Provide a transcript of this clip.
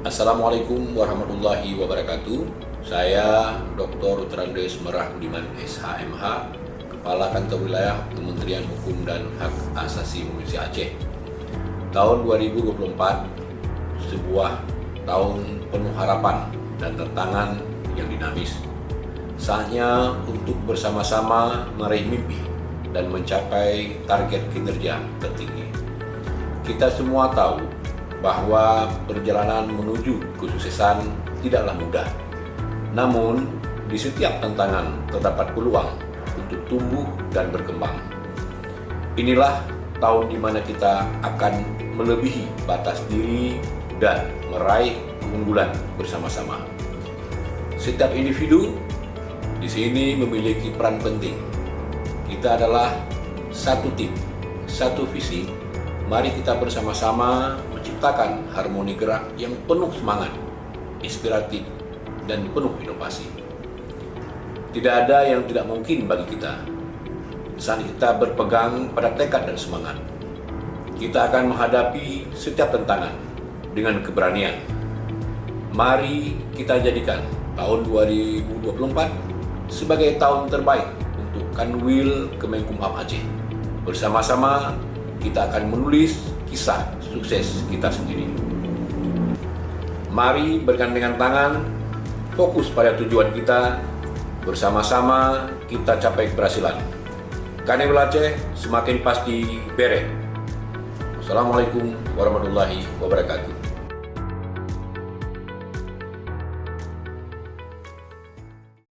Assalamualaikum warahmatullahi wabarakatuh. Saya Dr. Terandes Merah Budiman SHMH, Kepala Kantor Wilayah Kementerian Hukum dan Hak Asasi Manusia Aceh. Tahun 2024 sebuah tahun penuh harapan dan tantangan yang dinamis. Saatnya untuk bersama-sama meraih mimpi dan mencapai target kinerja tertinggi. Kita semua tahu bahwa perjalanan menuju kesuksesan tidaklah mudah. Namun, di setiap tantangan terdapat peluang untuk tumbuh dan berkembang. Inilah tahun di mana kita akan melebihi batas diri dan meraih keunggulan bersama-sama. Setiap individu di sini memiliki peran penting. Kita adalah satu tim, satu visi. Mari kita bersama-sama menciptakan harmoni gerak yang penuh semangat, inspiratif, dan penuh inovasi. Tidak ada yang tidak mungkin bagi kita saat kita berpegang pada tekad dan semangat. Kita akan menghadapi setiap tantangan dengan keberanian. Mari kita jadikan tahun 2024 sebagai tahun terbaik untuk Kanwil Kemenkumham Aceh. Bersama-sama kita akan menulis kisah sukses kita sendiri. Mari bergandengan tangan, fokus pada tujuan kita, bersama-sama kita capai keberhasilan. Kanwil Aceh semakin pasti beret. Assalamualaikum warahmatullahi wabarakatuh.